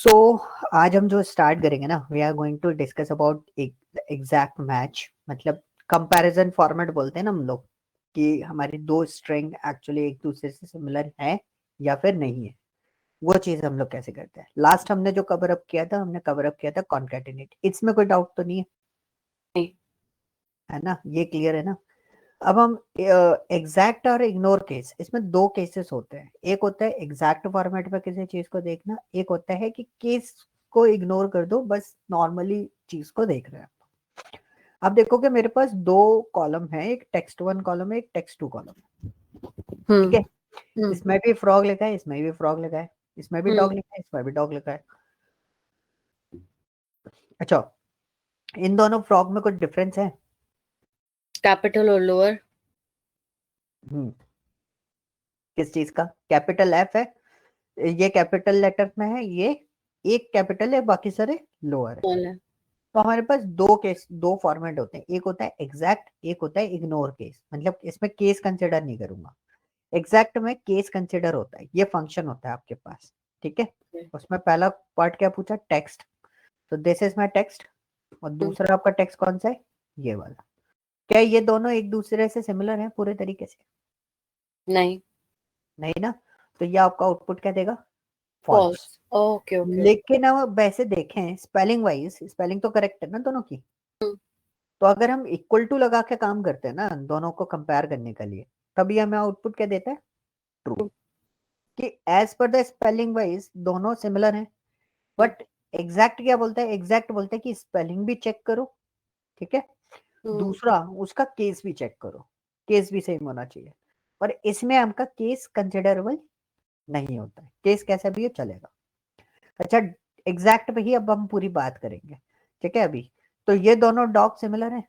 सो आज हम जो स्टार्ट करेंगे ना, we are going to discuss about exact match, मतलब कंपैरिजन फॉर्मेट बोलते हैं ना हम लोग, कि हमारी दो स्ट्रिंग एक्चुअली एक दूसरे से सिमिलर है या फिर नहीं है। वो चीज हम लोग कैसे करते हैं। लास्ट हमने जो कवर अप किया था, हमने कवर अप किया था कॉन्कैटिनेट। इसमें कोई डाउट तो नहीं है? नहीं। है ना, ये क्लियर है ना। अब हम एग्जैक्ट और इग्नोर केस, इसमें दो केसेस होते हैं। एक होता है एग्जैक्ट फॉर्मेट में किसी चीज को देखना, एक होता है कि केस को इग्नोर कर दो, बस नॉर्मली चीज को देख रहे हैं। अब देखो कि मेरे पास दो कॉलम है, एक टेक्स्ट वन कॉलम है, एक टेक्स्ट टू कॉलम है। ठीक है, हम्म इसमें भी फ्रॉग लिखा है, इसमें भी फ्रॉग लिखा है, इसमें भी हम्म डॉग लिखा है, इसमें भी डॉग लिखा है। अच्छा, इन दोनों फ्रॉग में कुछ डिफरेंस है? कैपिटल और लोअर। हम्म, किस चीज का? कैपिटल एफ है, ये कैपिटल लेटर में है, ये एक कैपिटल है, बाकी सारे लोअर है। स्मॉल है। तो हमारे पास दो केस, दो फॉर्मेट होते हैं, एक होता है एग्जैक्ट, एक होता है इग्नोर केस। मतलब इसमें केस कंसिडर नहीं करूंगा। एग्जैक्ट में केस कंसिडर होता है, ये फंक्शन होता है आपके पास। ठीक है, उसमें पहला पार्ट क्या पूछा? टेक्स्ट। तो दिस इज माई टेक्स्ट। और दूसरा आपका टेक्स्ट कौन सा है? ये वाला। क्या ये दोनों एक दूसरे से सिमिलर है पूरे तरीके से? नहीं। नहीं ना। तो ये आपका आउटपुट क्या देगा? फॉल्स। फॉल्स। Okay okay. लेकिन अब वैसे देखें स्पेलिंग वाइज, स्पेलिंग तो करेक्ट है ना दोनों की। तो अगर हम इक्वल टू लगा के काम करते हैं ना दोनों को कंपेयर करने के लिए, तभी हमें आउटपुट क्या देता है? ट्रू। कि एज पर द स्पेलिंग वाइज दोनों सिमिलर हैं। बट एग्जैक्ट क्या बोलता है? एग्जैक्ट बोलता है कि स्पेलिंग भी चेक करो। ठीक है, दूसरा उसका केस भी चेक करो, केस भी सेम होना चाहिए। और इसमें आपका केस कंसिडरेबल नहीं होता है, केस कैसा भी हो चलेगा। अच्छा, एग्जैक्ट पे ही अब हम पूरी बात करेंगे। ठीक है, अभी तो ये दोनों डॉग सिमिलर है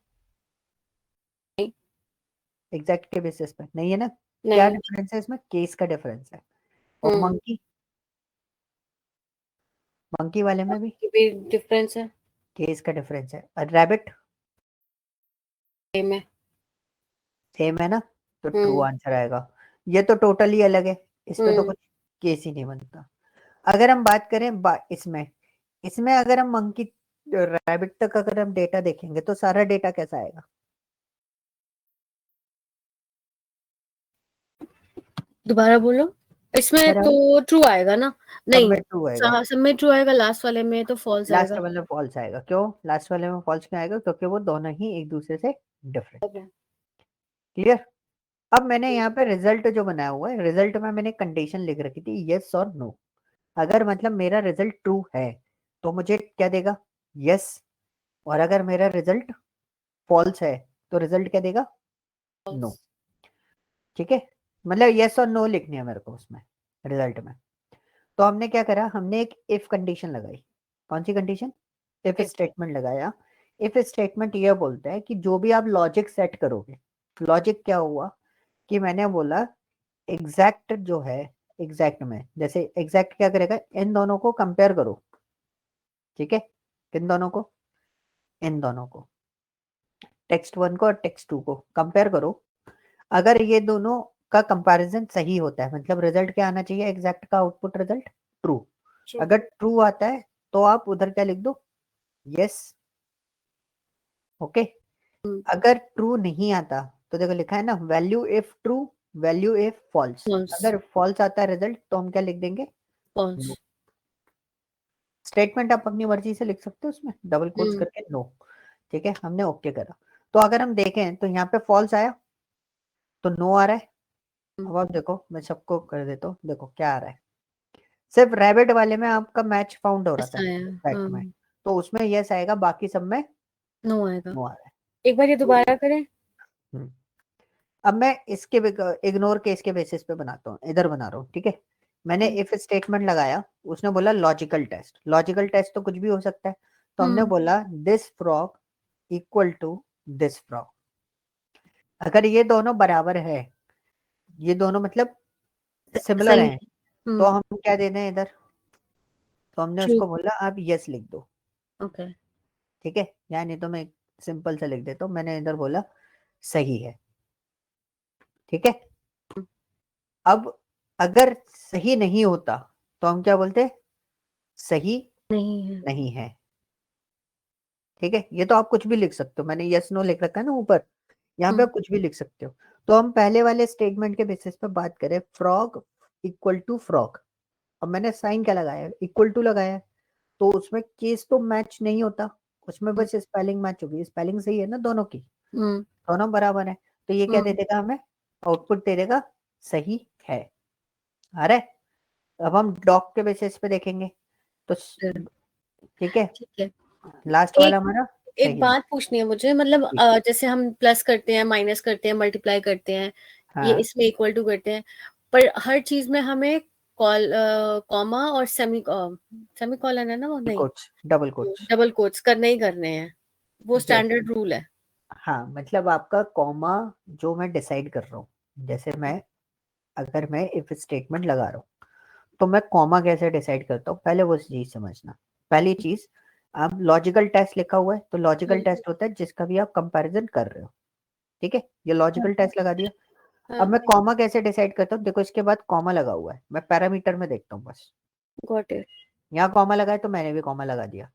नहीं। एग्जैक्ट के बेसिस पे? नहीं है ना। क्या नहीं। डिफरेंस है इसमें? केस का डिफरेंस है। और हम्म मंकी, मंकी वाले में भी ये भी डिफरेंस है। केस का डिफरेंस है। और रैबिट सेम है। सेम है ना, तो ट्रू हम्म आंसर आएगा। ये तो टोटली अलग है, इस पे तो हम्म कुछ केस ही नहीं बनता। अगर हम बात करें इसमें, इसमें अगर हम मंकी रैबिट तक अगर हम डेटा देखेंगे तो सारा डेटा कैसा आएगा? दोबारा बोलो। इसमें सब तो ट्रू आएगा ना। नहीं। में ट्रू आएगा। सब में ट्रू आएगा, लास्ट वाले में तो फॉल्स लास्ट आएगा। वाले में फॉल्स आएगा। क्यों लास्ट वाले में फॉल्स क्यों आएगा? क्योंकि वो दोनों ही एक दूसरे से डिफरेंट है। क्लियर? अब मैंने यहाँ पे रिजल्ट जो बनाया हुआ है, रिजल्ट में मैंने कंडीशन लिख रखी थी यस और नो। अगर मतलब मेरा रिजल्ट ट्रू है तो मुझे क्या देगा? यस। और अगर मेरा रिजल्ट फॉल्स है तो रिजल्ट क्या देगा? नो। फॉल्स। ठीक है, मतलब यस और नो लिखनी है मेरे को उसमें, रिजल्ट में। तो हमने क्या करा? हमने एक इफ कंडीशन लगाई। कौन सी कंडीशन? इफ स्टेटमेंट लगाया। इफ स्टेटमेंट यह बोलता है कि जो भी आप लॉजिक सेट करोगे, लॉजिक क्या हुआ कि मैंने बोला एग्जैक्ट जो है, एग्जैक्ट में जैसे एग्जैक्ट क्या करेगा? इन दोनों को कंपेयर करो। ठीक है, किन दोनों को? इन दोनों को, टेक्स्ट वन को और टेक्स्ट टू को कंपेयर करो। अगर ये दोनों का कंपैरिजन सही होता है, मतलब रिजल्ट क्या आना चाहिए? एग्जैक्ट का आउटपुट रिजल्ट ट्रू। ट्रू। अगर ट्रू आता है तो आप उधर क्या लिख दो? यस। ओके। अगर ट्रू नहीं आता तो देखो लिखा है ना, value if true, value if false. False. अगर फॉल्स आता है रिजल्ट तो हम क्या लिख देंगे? फॉल्स। नो। स्टेटमेंट आप अपनी मर्जी से लिख सकते हो उसमें डबल कोट्स हम्म करके नो। ठीक है, हमने ओके करा। तो अगर हम देखें तो यहाँ पे फॉल्स आया तो नो आ रहा है। अब आप देखो, मैं सबको कर देता हूँ, देखो क्या आ रहा है। सिर्फ रैबिट वाले में आपका मैच फाउंड हो रहा ऐसा था है। फैक्ट में, तो उसमें यस आएगा, बाकी सब में नो आएगा। नो आ रहा है। एक बार ये दोबारा करें। हम्म, अब मैं इसके इग्नोर केस के बेसिस पे बनाता हूँ, इधर बना रहा हूँ। ठीक है, मैंने इफ स्टेटमेंट लगाया, उसने बोला लॉजिकल टेस्ट। लॉजिकल टेस्ट तो कुछ भी हो सकता है। तो हमने हम्म बोला this frog equal to this frog. अगर ये दोनों बराबर है, ये दोनों मतलब सिमिलर सही। हैं, तो हम क्या दे दें इधर? तो हमने ट्रू। उसको बोला आप यस लिख दो। ओके। ठीक है, या नहीं तो मैं सिंपल सा लिख देता हूँ, मैंने इधर बोला सही है। ठीक है, अब अगर सही नहीं होता तो हम क्या बोलते? सही नहीं है। नहीं है। ठीक है, ये तो आप कुछ भी लिख सकते हो, मैंने यस नो लिख रखा है ना ऊपर, यहाँ पे आप कुछ भी लिख सकते हो। तो हम पहले वाले स्टेटमेंट के बेसिस पे बात करें, फ्रॉग इक्वल टू फ्रॉग, अब मैंने साइन क्या लगाया, इक्वल टू लगाया है, तो उसमें केस तो मैच नहीं होता, उसमें बस स्पेलिंग मैच होगी, स्पेलिंग सही है ना दोनों की, दोनों बराबर है, तो ये क्या दे देगा हमें, आउटपुट दे देगा सही है। अरे अब हम डॉग के बेसिस पे देखेंगे, तो ठीक है, ठीक है। लास्ट वाला हमारा एक सही है। बात पूछनी है मुझे, मतलब ठीक। जैसे हम प्लस करते हैं, माइनस करते हैं, मल्टीप्लाई करते हैं, ये हाँ इसमें इक्वल टू करते हैं, पर हर चीज में हमें कॉमा और सेमी कॉलन है ना, वो नहीं, quotes, double quotes. Double quotes करने ही करने हैं, वो यस, स्टैंडर्ड रूल है। हाँ मतलब आपका कॉमा जो मैं डिसाइड कर रहा हूँ, जैसे मैं अगर मैं इफ स्टेटमेंट लगा रहा हूँ तो मैं कॉमा कैसे डिसाइड करता हूँ, पहले वो चीज समझना। पहली चीज, आप लॉजिकल टेस्ट लिखा हुआ है, तो लॉजिकल टेस्ट होता है जिसका भी आप कंपैरिजन कर रहे हो, ठीक है, ये लॉजिकल टेस्ट लगा दिया। अब मैं कॉमा कैसे डिसाइड करता हूँ, देखो इसके बाद कॉमा लगा हुआ है, मैं पैरामीटर में देखता हूँ बस, गॉट इट। यहाँ कॉमा लगा है तो मैंने भी कॉमा लगा दिया।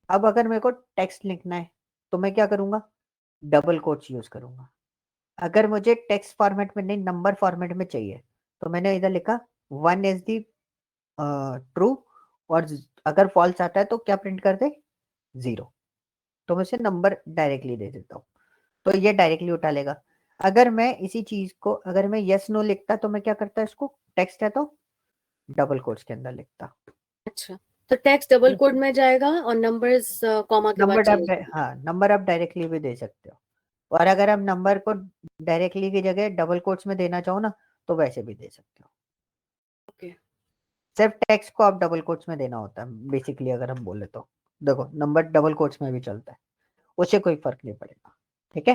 अब अगर मेरे को टेक्स्ट लिखना है तो मैं क्या करूंगा, डबल कोट्स यूज करूंगा। अगर मुझे टेक्स्ट फॉर्मेट में नहीं, नंबर फॉर्मेट में चाहिए, तो मैंने इधर लिखा 1 इज दी ट्रू, और अगर फॉल्स आता है तो क्या प्रिंट कर दे, 0, तो मैं उसे नंबर डायरेक्टली दे देता हूँ, तो ये डायरेक्टली उठा लेगा। अगर मैं इसी चीज को, अगर मैं यस नो लिखता तो मैं क्या करता, इसको टेक्स्ट है तो डबल कोट्स के अंदर लिखता। अच्छा, तो टेक्स्ट डबल कोड में जाएगा और नंबर्स कॉमा के बाद नंबर आप चले जाएंगे। हाँ, नंबर आप डायरेक्टली भी दे सकते हो, और अगर आप नंबर को डायरेक्टली की जगह डबल कोट्स में देना चाहो ना, तो वैसे भी दे सकते हो। ओके। सिर्फ टेक्स्ट को आप डबल कोट्स में देना होता है बेसिकली, अगर हम बोले तो देखो नंबर डबल कोट्स में भी चलता है, उससे कोई फर्क नहीं पड़ेगा। ठीक है,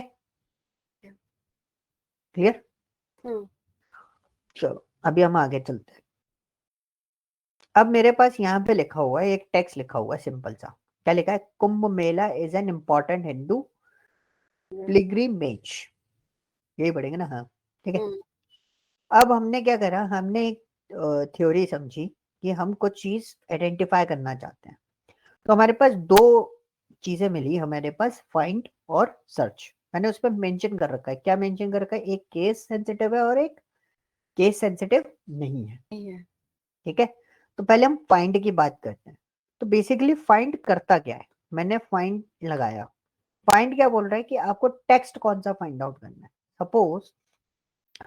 क्लियर। हम्म। चलो अभी हम आगे चलते हैं। अब मेरे पास यहाँ पे लिखा हुआ है, एक टेक्स्ट लिखा हुआ है सिंपल सा, क्या लिखा है, Kumbh Mela is an important Hindu pilgrimage, यही पढ़ेंगे ना, हाँ ठीक है। अब हमने क्या करा, हमने एक थ्योरी समझी कि हम कुछ चीज आइडेंटिफाई करना चाहते हैं, तो हमारे पास दो चीजें मिली, हमारे पास फाइंड और सर्च, मैंने उस पर मेंशन कर रखा है, क्या मेंशन कर रखा है, एक केस सेंसिटिव है और एक केस सेंसिटिव नहीं है। नहीं है। ठीक है, तो पहले हम फाइंड की बात करते हैं। तो बेसिकली फाइंड करता क्या है, मैंने फाइंड लगाया, फाइंड क्या बोल रहा है कि आपको टेक्स्ट कौन सा फाइंड आउट करना है। सपोज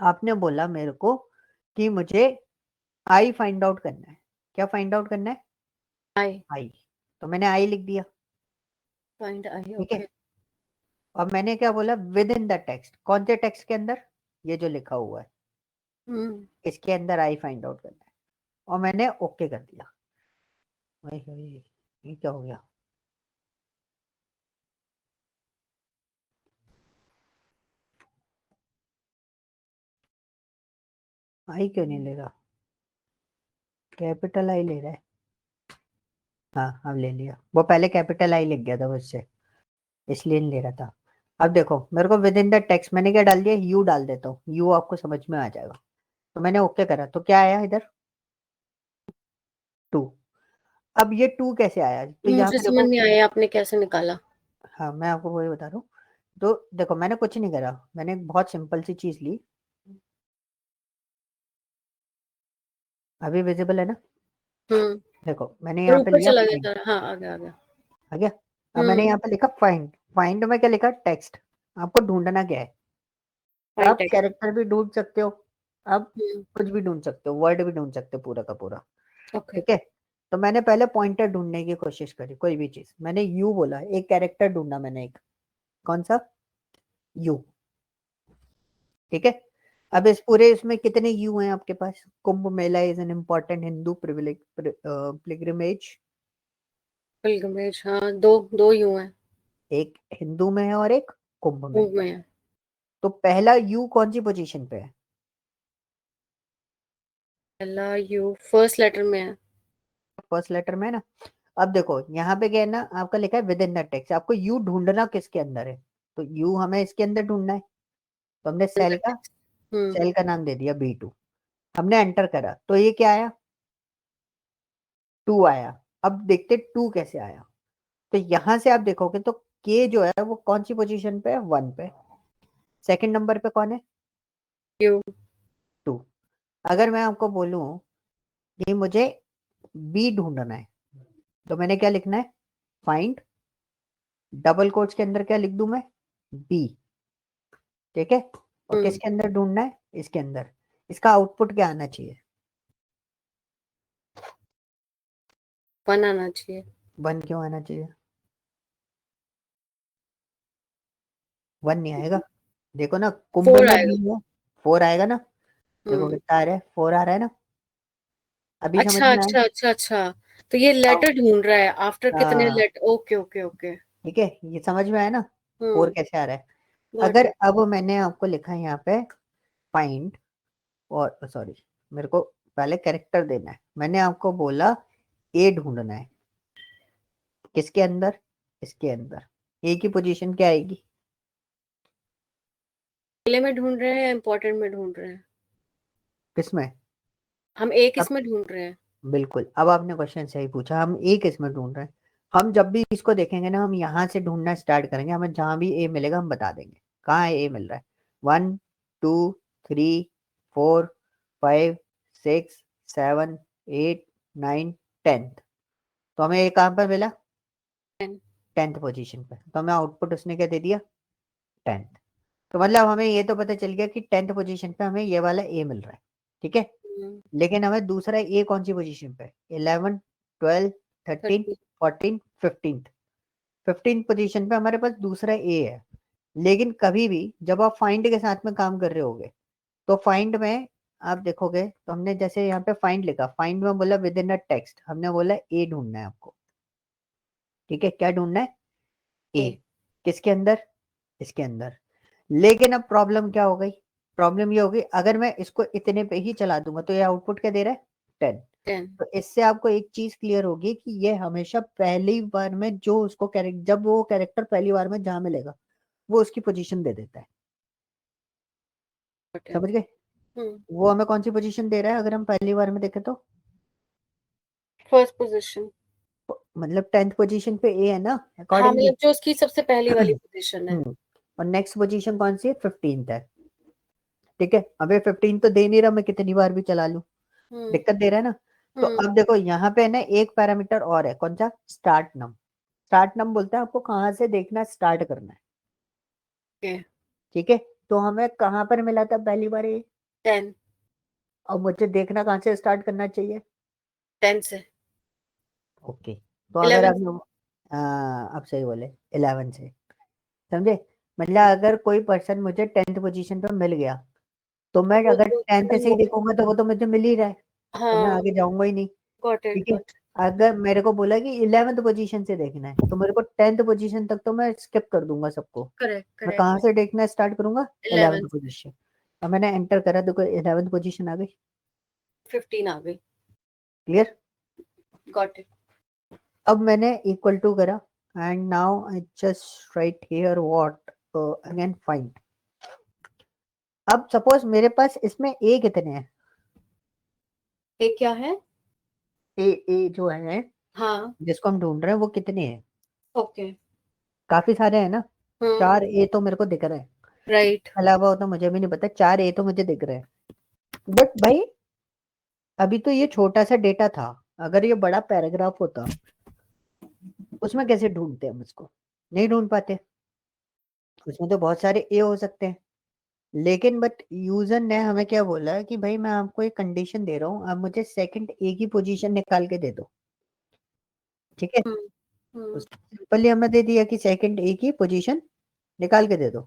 आपने बोला मेरे को कि मुझे आई फाइंड आउट करना है, क्या फाइंड आउट करना है, आई। आई, तो मैंने आई लिख दिया। Find I. ठीक है, ओके। और मैंने क्या बोला, विद इन द टेक्स्ट, कौन से टेक्स्ट के अंदर, ये जो लिखा हुआ है हम्म। इसके अंदर आई फाइंड आउट करना है, और मैंने ओके कर दिया। ये क्या हो गया, आई क्यों नहीं ले रहा, कैपिटल आई ले रहा है, हाँ अब ले लिया, वो पहले कैपिटल आई लिख गया था मुझसे, इसलिए नहीं ले रहा था। अब देखो मेरे को विद इन द टेक्स्ट मैंने क्या डाल दिया, यू डाल देता हूँ, यू आपको समझ में आ जाएगा, तो मैंने ओके करा तो क्या आया इधर, 2। अब ये 2 कैसे आया, तो यहाँ मुझे पे समझ देखो, नहीं आया आपने कैसे निकाला। हाँ मैं आपको वही बता रहा हूँ, तो देखो मैंने कुछ नहीं करा, मैंने एक बहुत सिंपल सी चीज ली, अभी विजिबल है ना, हम्म। देखो मैंने और यहाँ पे ऊपर लिया चला गया फाइंड, जरा, हाँ आ गया आ गया। आ गया। अब मैंने यहाँ पे लिखा फाइंड, फाइंड में क्या लिखा, टेक्स्ट, आपको ढूंढना क्या है, फाइंड आप टेक्स्ट। कैरेक्टर भी ढूंढ सकते हो, आप कुछ भी ढूंढ सकते हो, वर्ड भी ढूंढ सकते हो पूरा का पूरा। ओके। ठीक है, तो मैंने पहले पॉइंटर ढूंढने की कोशिश करी, कोई भी चीज, मैंने यू बोला, एक कैरेक्टर ढूंढा मैंने, एक कौन सा, यू। ठीक है, अब इस पूरे इसमें कितने यू हैं आपके पास, Kumbh Mela is an important Hindu pilgrimage, pilgrimage, हाँ दो दो यू हैं। एक हिंदू में है और एक कुंभ में। मूव में है। तो पहला यू कौन सी पोजीशन पे है, पहला यू फर्स्ट लेटर में है। फर्स्ट लेटर में है ना। अब देखो यहाँ पे क्या है ना, आपका लिखा है विद इन द टेक्स्ट, आपको यू ढूंढना किसके अंदर है, तो यू हमें इसके अंदर ढूंढना है, तो हमने सेल का, टेक्स्ट। हम्म। सेल का नाम दे दिया B2, हमने एंटर करा तो ये क्या आया, 2 आया। अब देखते 2 कैसे आया। तो यहां से आप देखोगे तो के जो है वो कौन सी पोजीशन पे है, 1 पे। सेकंड नंबर पे कौन है, क्यू। 2। अगर मैं आपको बोलूं कि मुझे बी ढूंढना है, तो मैंने क्या लिखना है, फाइंड, डबल कोट्स के अंदर क्या लिख दूं मैं, बी। ठीक है, और किसके अंदर ढूंढना है, इसके अंदर। इसका आउटपुट क्या आना चाहिए, 1 आना चाहिए। 1 क्यों आना चाहिए, 1 नहीं आएगा। देखो ना, कुंभ 4 में आएगा। भी है, 4 आएगा ना। देखो हम्म। कितना आ रहा है, 4 आ रहा है ना। अभी समझ अच्छा में आया। अच्छा अच्छा अच्छा, तो ये अब लेटर ढूंढ रहा है आफ्टर कितने हाँ, लेटर। Okay okay okay. ठीक है, ये समझ में आया ना, 4 हम्म। कैसे आ रहा है। गॉट अगर इट। अब मैंने आपको लिखा है यहाँ पे फाइंड, और सॉरी, मेरे को पहले कैरेक्टर देना है। मैंने आपको बोला ए ढूंढना है, किसके अंदर, इसके अंदर। ए की पोजीशन क्या आएगी, पहले में ढूंढ रहे हैं या इम्पोर्टेंट में ढूंढ रहे हैं? किसमें। हम एक अब इसमें ढूंढ रहे हैं। बिल्कुल, अब आपने क्वेश्चन सही पूछा, हम ए किसमें ढूंढ रहे हैं। हम जब भी इसको देखेंगे ना, हम यहाँ से ढूंढना स्टार्ट करेंगे, हमें जहां भी ए मिलेगा हम बता देंगे कहाँ ए मिल रहा है। 1 2 3 4 5 6 7 8 9 10। तो हमें ए कहाँ पर मिला, 10। 10th पोजीशन पे। तो हमें आउटपुट उसने क्या दे दिया, 10th। तो मतलब हमें ये तो पता चल गया कि 10th पोजीशन पे हमें ये वाला ए मिल रहा है। ठीक है, लेकिन हमें दूसरा ए कौन सी पोजीशन पे, 11 12 13 30। 14 15th। 15th पोजीशन पे हमारे पास दूसरा ए है। लेकिन कभी भी जब आप फाइंड के साथ में काम कर रहे होगे, तो फाइंड में आप देखोगे, तो हमने जैसे यहाँ पे फाइंड लिखा, फाइंड में बोला विद इन अ टेक्स्ट, हमने बोला ए ढूंढना है आपको। ठीक है, क्या ढूंढना है, ए। ए। किसके अंदर, इसके अंदर। लेकिन अब प्रॉब्लम क्या हो गई, प्रॉब्लम ये होगी, अगर मैं इसको इतने पे ही चला दूंगा तो ये आउटपुट क्या दे रहा है, 10। 10। तो इससे आपको एक चीज क्लियर होगी कि ये हमेशा पहली बार में जो उसको कैरेक्टर, जब वो कैरेक्टर पहली बार में जहां मिलेगा वो उसकी पोजीशन दे देता है। Got it. समझ गए, वो हमें कौन सी पोजीशन दे रहा है अगर हम पहली बार में देखें तो, फर्स्ट पोजीशन। मतलब 10th पोजीशन पे ए है ना, हाँ, अकॉर्डिंगली। मतलब जो उसकी सबसे पहली वाली पोजीशन है। और नेक्स्ट पोजीशन कौन सी है, 15th है। ठीक है, अबे 15 तो दे नहीं रहा, मैं कितनी बार भी चला लूं, हम्म। दिक्कत दे रहा है ना। तो हम्म। अब देखो यहाँ पे ना एक पैरामीटर और है, कौन सा, स्टार्ट नम। स्टार्ट नम बोलते हैं आपको कहाँ से देखना स्टार्ट करना है। ओके। ठीक है, तो हमें कहाँ पर मिला था पहली बार ये, 10। और मुझे देखना कहाँ से स्टार्ट करना चाहिए, 10 से। ओके। तो अगर 11 आप, से। हाँ अब सही बोले, 11 से। समझे, मतलब अगर कोई पर्सन मुझे 10th पोजीशन पे मिल गया, तो मैं वो अगर तो 10th से ही खत्म हो देखूंगा तो वो तो मुझे मिल ही रहा है, गया। तो मैं हाँ। आगे जाऊंगा ही नहीं। गॉट इट ठीक है, गॉट। अगर मेरे को बोला कि 11th पोजीशन से देखना है, तो मेरे को 10th पोजीशन तक तो मैं स्किप कर दूंगा सबको। करेक्ट मैं करेक्ट। कहाँ से देखना स्टार्ट करूंगा, 11 11th से। पोजीशन। अब मैंने एंटर करा, देखो 11th पोजीशन आ गई। 15 आ गई। Clear, got it. अब मैंने इक्वल टू करा, and now I just right here what, again find. अब सपोज मेरे पास इसमें ए कितने हैं, ये क्या है? ए जो है हाँ। जिसको हम ढूंढ रहे हैं वो कितने हैं, ओके। काफी सारे हैं ना। हम्म। 4 ए तो मेरे को दिख रहे हैं, राइट। अलावा हो तो मुझे भी नहीं पता, 4 ए तो मुझे दिख रहे हैं। बट भाई अभी तो ये छोटा सा डेटा था, अगर ये बड़ा पैराग्राफ होता उसमें कैसे ढूंढते हम इसको, नहीं ढूंढ पाते। उसमें तो बहुत सारे ए हो सकते हैं। लेकिन बट यूजर ने हमें क्या बोला कि भाई मैं आपको एक कंडीशन दे रहा हूँ, आप मुझे सेकंड ए की पोजीशन निकाल के दे दो। ठीक है, हम्म। हम्म। सिंपली हमें दे दिया कि सेकंड ए की पोजीशन निकाल के दे दो।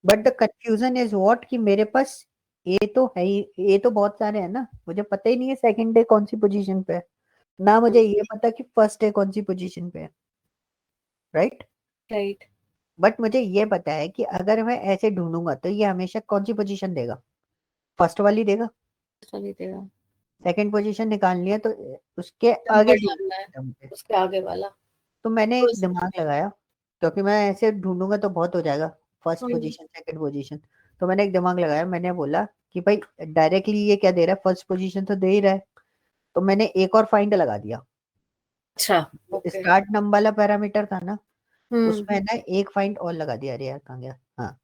But the confusion is what, कि मेरे पास ए तो है ही, ए तो बहुत सारे हैं ना, मुझे पता ही नहीं है सेकंड डे कौन सी पोजीशन पे है, ना मुझे ये पता कि फर्स्ट डे कौन सी पोजीशन पे है। Right, right. बट मुझे ये पता है कि अगर मैं ऐसे ढूंढूंगा तो ये हमेशा कौन सी पोजीशन देगा, फर्स्ट वाली देगा। चलिए देगा। सेकंड पोजीशन निकालनी है तो उसके आगे नंबर डालना है ढूंढना है मुझे। उसके आगे वाला। तो मैंने एक फर्स्ट। दिमाग लगाया, क्योंकि मैं ऐसे ढूंढूंगा तो बहुत हो जाएगा, first hmm. Position second position. तो मैंने एक दिमाग लगाया, मैंने बोला कि भाई डायरेक्टली ये क्या दे रहा है, फर्स्ट पोजीशन तो दे ही रहा है, तो मैंने एक और फाइंड लगा दिया। अच्छा, ओके। स्टार्ट नम वाला पैरामीटर था ना, हम्म उसमें ना एक फाइंड और लगा दिया। अरे यार कहाँ गया, हाँ,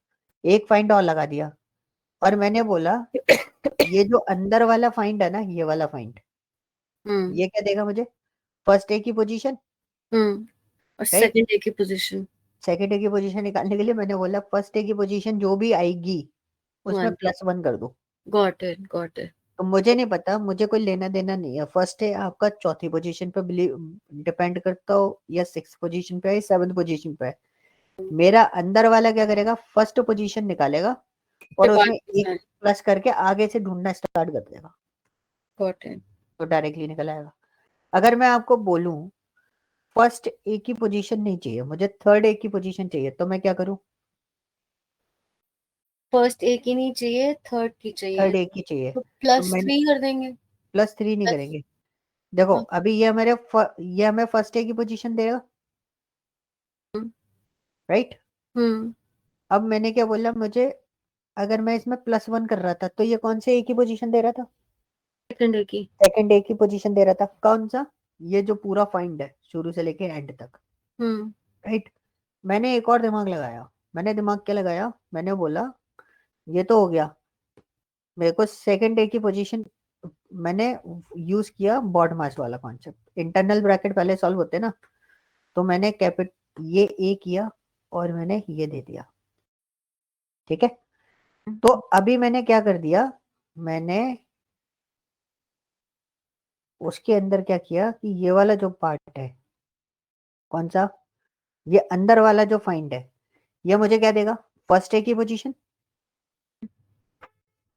एक फाइंड और लगा दिया। और मैंने बोला ये जो अंदर वाला फाइंड है ना, ये वाला फाइंड, हम्म ये क्या देगा मुझे? फर्स्ट ए की पोजीशन, और राइट? सेकंड डे की पोजीशन सेकंड ए की पोजीशन निकालने के लिए मैंने बोला फर्स्ट ए की पोजीशन जो भी आएगी उसमें 1। +1 कर दो। Got it, got it. तो मुझे नहीं पता, मुझे कोई लेना देना नहीं है फर्स्ट है आपका चौथी पोजीशन पे डिपेंड करता हो या सिक्स पोजीशन पे है, सेवन्थ पोजीशन पे है। मेरा अंदर वाला क्या करेगा, फर्स्ट पोजीशन निकालेगा और उसमें एक प्लस करके आगे से ढूंढना स्टार्ट कर देगा, गॉट इट। तो डायरेक्टली निकल आएगा। अगर मैं आपको बोलूं फर्स्ट ए की पोजीशन नहीं चाहिए मुझे, थर्ड ए की पोजीशन चाहिए, तो मैं क्या करूं? फर्स्ट ए की नहीं चाहिए, थर्ड की चाहिए, थर्ड ए की चाहिए, तो तो मैं +3 कर देंगे। +3 नहीं प्लस, करेंगे। देखो हाँ। अभी ये हमें फर्स्ट ए की पोजीशन देगा, हम्म राइट? हम्म, अब मैंने क्या बोला, मुझे अगर मैं इसमें +1 कर रहा था तो ये कौन से ए की पोजीशन दे रहा था? सेकंड डे की। सेकंड ए की पोजीशन दे रहा था। कौन सा? ये जो पूरा फाइंड है शुरू से लेके एंड तक, हम्म राइट? मैंने एक और दिमाग लगाया। मैंने दिमाग क्या लगाया, मैंने बोला ये तो हो गया, मेरे को सेकंड ए की पोजीशन, मैंने यूज किया बॉड मास वाला कॉन्सेप्ट। इंटरनल ब्रैकेट पहले सॉल्व होते ना, तो मैंने कैपिट ये ए किया और मैंने ये दे दिया, ठीक है? तो अभी मैंने क्या कर दिया, मैंने उसके अंदर क्या किया कि ये वाला जो पार्ट है, कौन सा, ये अंदर वाला जो फाइंड है, ये मुझे क्या देगा? फर्स्ट ए की पोजीशन,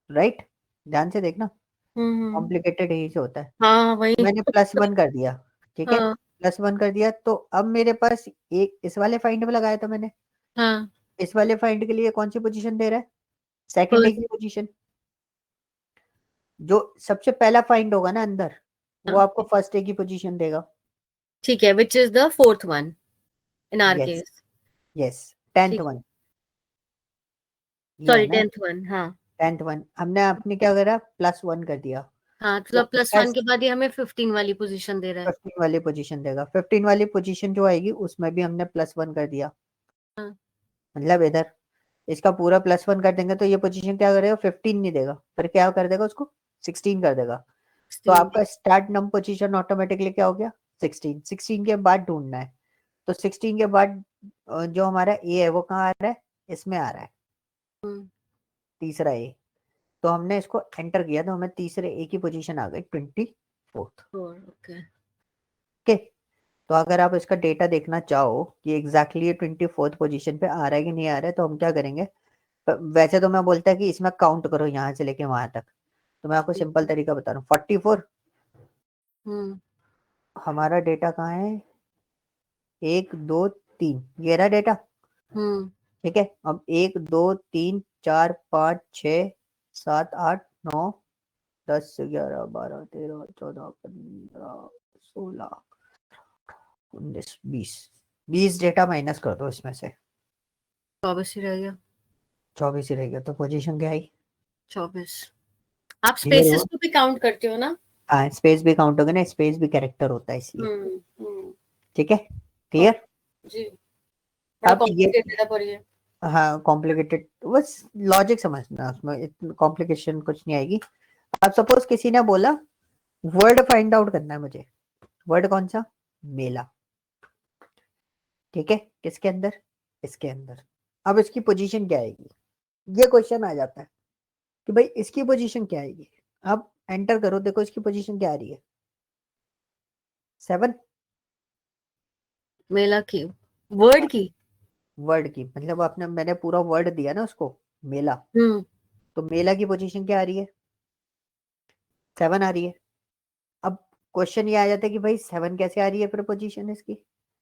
राइट? ध्यान से देखना, हम्म, कॉम्प्लिकेटेड यही से होता है। हाँ वही। मैंने +1 कर दिया, ठीक है? हाँ +1 कर दिया, तो अब मेरे पास एक इस वाले फाइंड में लगाया था मैंने, हाँ, इस वाले फाइंड के लिए कौन सी पोजीशन दे रहा है? सेकंड ए फर्स्ट। की पोजीशन। जो सबसे पहला फाइंड होगा ना अंदर, वो आपको फर्स्ट ए की पोजीशन देगा। ठीक है, which is the fourth one in our yes, case. Yes, 10th ठीक है, वन, ये है सॉरी, ना 10th वन, हाँ। 10th one. हमने आपने क्या करा, +1 कर दिया, हाँ, तो मतलब +1 के बाद ये हमें 15 वाली पोजीशन दे रहा है। 15 वाली पोजीशन देगा। 15 वाली पोजीशन जो आएगी उसमें भी हमने +1 कर दिया। हाँ, मतलब इधर इसका पूरा +1 कर देंगे तो ये पोजीशन क्या करेगा, 15 नहीं देगा, फिर क्या कर देगा उसको, 16 कर देगा। तो 16। आपका स्टार्ट नम पोजीशन ऑटोमेटिकली क्या हो गया, 16। 16 के बाद ढूंढना है, तो 16 के बाद जो हमारा ए है वो कहाँ आ रहा है, इसमें आ रहा है, हम्म, तीसरा ए। तो हमने इसको एंटर किया तो हमें तीसरे ए की पोजीशन आ गई 24th। ओके। ओके, तो अगर आप इसका डेटा देखना चाहो कि एग्जैक्टली ये 24th पोजीशन पे आ रहा है कि नहीं आ रहा है, तो हम क्या करेंगे, वैसे तो मैं बोलता है कि इसमें काउंट करो यहाँ से लेके वहां तक, तो मैं आपको सिंपल तरीका बता रहा हूँ। 44 हम्म हमारा डेटा कहाँ है, 1 2 3, ये रहा डेटा, हम्म ठीक है? अब 1 2 3 4 5 6 7 8 9 10 11 12 13 14 15 16 19 20, 20 डेटा माइनस कर दो इसमें से, 24 ही रह गया। 24 ही रह गया, तो पोजीशन क्या आई? 24। आप क्लियर स्पेसेस हुआ? को भी काउंट करते हो ना? हाँ, स्पेस भी काउंट होगा ना, स्पेस भी कैरेक्टर होता है इसलिए, हम्म, ठीक है? हाँ, क्लियर? जी। बड़ा अब ये, कॉम्प्लिकेटेड है पर ये। हाँ कॉम्प्लिकेटेड, बस लॉजिक समझना, उसमें इतनी कॉम्प्लिकेशन कुछ नहीं आएगी। अब सपोज किसी ने बोला वर्ड फाइंड आउट करना है मुझे, वर्ड कौन सा, मेला, ठीक है? किसके अंदर, इसके अंदर। अब इसकी पोजीशन क्या आएगी, ये क्वेश्चन आ जाता है कि भाई इसकी पोजीशन क्या आएगी। अब एंटर करो, देखो इसकी पोजीशन क्या आ रही है, 7। मेला की, वर्ड की। वर्ड की मतलब आपने, मैंने पूरा वर्ड दिया ना उसको, मेला, हम्म तो मेला की पोजीशन क्या आ रही है, 7 आ रही है। अब क्वेश्चन ये आ जाता है कि भाई 7 कैसे आ रही है फिर पोजीशन इसकी,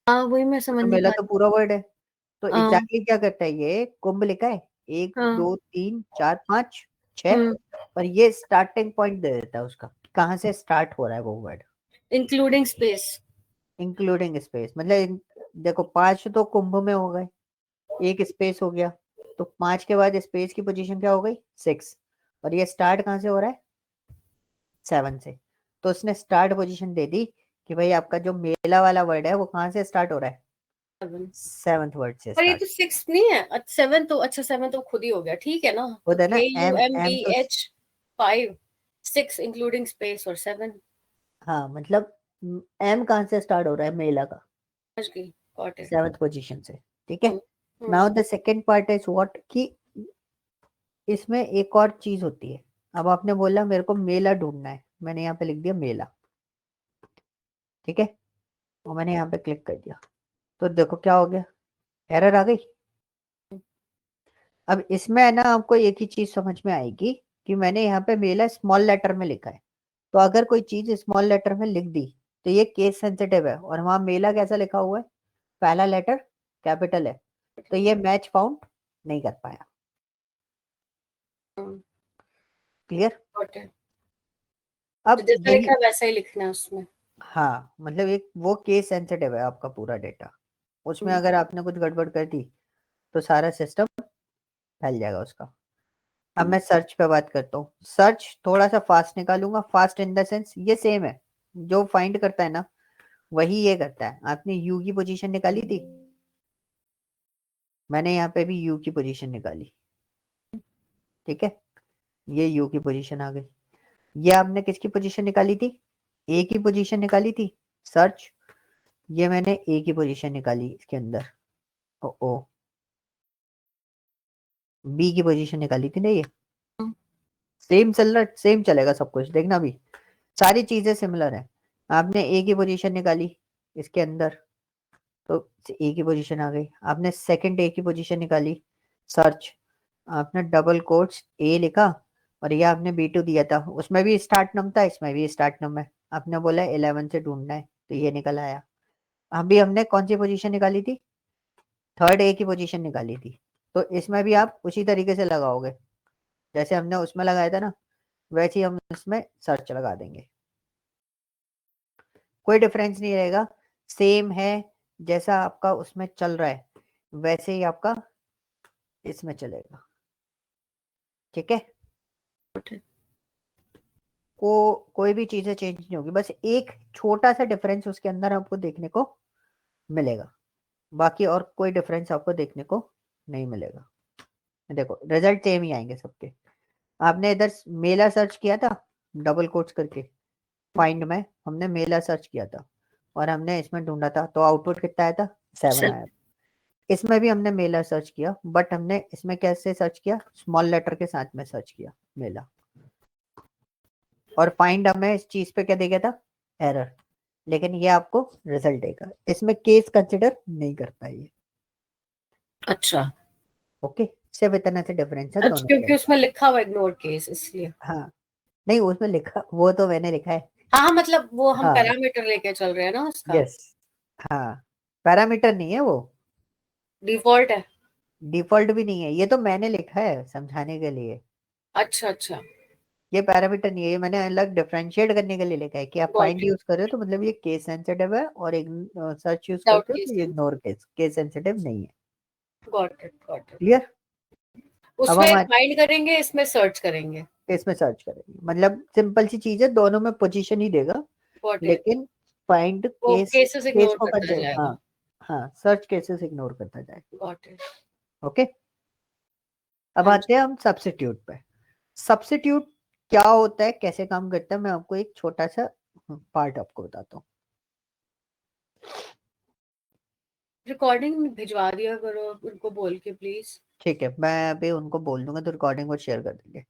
हाँ, वही मैं समझ तो नहीं मेला पा तो रही। पूरा वर्ड है। तो हाँ एग्जैक्टली क्या करता है, ये कुंभ लिखा है, 1 हाँ, 2 3 4 5 6, हम्म, और ये स्टार्टिंग पॉइंट दे देता है उसका, कहाँ से स्टार्ट हो रहा है वो word, including space. Including space. मतलब देखो 5 तो कुंभ में हो गए, एक स्पेस हो गया, तो 5 के बाद स्पेस की पोजीशन क्या हो गई, 6, और ये स्टार्ट कहाँ से हो रहा है, 7 से। तो उसने स्टार्ट पोजीशन दे दी कि भाई आपका जो मेला वाला वर्ड है वो कहाँ से स्टार्ट हो रहा है? 7 7th वर्ड से पर ये स्टार्ट तो 6 नहीं है, 7 तो अच्छा 7 तो खुद ही हो गया, ठीक है ना, तो होता है ना। एम तो KUMBH 5 6 इंक्लूडिंग स्पेस और 7 हाँ, मतलब एम कहाँ से स्टार्ट हो रहा है मेला का? समझ गई, गॉट इट। 7th पोजीशन से, ठीक है। Hmm now the second part is what, कि इसमें एक और चीज होती है। अब आपने बोला मेरे को मेला ढूंढना है, मैंने यहाँ पे लिख दिया मेला, ठीक है, और मैंने यहाँ पे क्लिक कर दिया, तो देखो क्या हो गया, एरर आ गई। अब इसमें है ना, आपको एक ही चीज समझ में आएगी कि मैंने यहाँ पे मेला स्मॉल लेटर में लिखा है, तो अगर कोई चीज स्मॉल लेटर में लिख दी तो ये केस सेंसिटिव है, और वहां मेला कैसा लिखा हुआ है, पहला लेटर कैपिटल है, तो ये मैच फाउंड नहीं कर पाया। क्लियर? Got it. तो अब जैसा यही, लिखा है वैसा ही लिखना है उसमें। हाँ, मतलब एक वो केस सेंसिटिव है आपका पूरा डेटा, उसमें हम्म अगर आपने कुछ गड़बड़ कर दी तो सारा सिस्टम फैल जाएगा उसका। अब मैं सर्च पे बात करता हूँ, सर्च थोड़ा सा फास्ट निकालूंगा, फास्ट इन द सेंस ये सेम है, जो फाइंड करता है ना वही ये करता है। आपने यू की पोजीशन निकाली थी, मैंने यहाँ पे भी यू की पोजीशन निकाली, ठीक है, ये यू की पोजीशन आ गई। ये आपने किसकी पोजीशन निकाली थी? ए की पोजीशन निकाली थी, सर्च, ये मैंने ए की पोजीशन निकाली इसके अंदर, ओ बी की पोजीशन निकाली थी ना, ये सेम चल रहा, सेम चलेगा सब कुछ, देखना भी सारी चीजें सिमिलर है। आपने ए की पोजीशन निकाली इसके अंदर, तो ए की पोजीशन आ गई। आपने सेकंड ए की पोजीशन निकाली, सर्च, आपने डबल कोट्स ए लिखा, और ये आपने B2 दिया था, उसमें भी स्टार्ट नम था, इसमें भी स्टार्ट नम है, आपने बोला 11 से ढूंढना है, तो ये निकल आया। अभी हमने कौन सी पोजीशन निकाली थी? थर्ड ए की पोजीशन निकाली थी, तो इसमें भी आप उसी तरीके से लगाओगे जैसे हमने उसमें लगाया था ना, वैसे ही हम इसमें सर्च लगा देंगे, कोई डिफरेंस नहीं रहेगा, सेम है, जैसा आपका उसमें चल रहा है वैसे ही आपका इसमें चलेगा, ठीक है। कोई भी चीजें चेंज नहीं होगी, बस एक छोटा सा डिफरेंस उसके अंदर आपको देखने को मिलेगा, बाकी और कोई डिफरेंस आपको देखने को नहीं मिलेगा। देखो रिजल्ट सेम ही आएंगे सबके। आपने इधर मेला सर्च किया था डबल कोट्स करके, फाइंड में हमने मेला सर्च किया था और हमने इसमें ढूंढा था, तो आउटपुट कितना आया था? 7 आया। इसमें भी हमने मेला सर्च किया, बट हमने इसमें कैसे सर्च किया? स्मॉल लेटर के साथ में सर्च किया मेला, और फाइंड हमें इस चीज पे क्या दे गया था? एरर। लेकिन ये आपको रिजल्ट देगा, इसमें केस कंसिडर नहीं करता ये, अच्छा ओके। सिर्फ इतना से डिफरेंस है अच्छा, दोनों के। क्योंकि उसमें लिखा हुआ इग्नोर केस इसलिए। हाँ, नहीं उसमें लिखा, वो तो मैंने लिखा है। हाँ हाँ, मतलब वो हम हाँ, पैरामीटर लेके चल रहे हैं ना उसका, यस, हाँ, पैरामीटर नहीं है वो, डिफॉल्ट है। डिफॉल्ट भी नहीं है, ये तो मैंने लिखा है समझाने के लिए। अच्छा अच्छा, ये पैरामीटर नहीं है, ये मैंने अलग डिफरेंशिएट करने के लिए लिखा है कि आप गॉट फाइंड इट, यूज कर रहे हो तो मतलब ये केस सेंसिटिव है, और एक सर्च यूज विदाउट करते हो केस, तो ये इग्नोर केस, केस सेंसिटिव नहीं है। Got it got it. Clear? अब उसमें हम फाइंड करेंगे, इसमें सर्च करेंगे। इसमें सर्च करेंगे, मतलब सिंपल सी चीज है, दोनों में पोजीशन ही देगा, गॉट इट, लेकिन फाइंड वो केस, केसेस केस इग्नोर को करता कंसिडर, हाँ, जाएगा। हाँ, सर्च केसेस इग्नोर करता जाए, गॉट इट। ओके। अब हाँ जी। आते हैं हम सब्स्टिट्यूट पे। सब्स्टिट्यूट क्या होता है, कैसे काम करता है, मैं आपको एक छोटा सा पार्ट आपको बताता हूँ। रिकॉर्डिंग भिजवा दिया करो उनको बोल के प्लीज। ठीक है, मैं अभी उनको बोल दूंगा तो रिकॉर्डिंग को शेयर कर देंगे,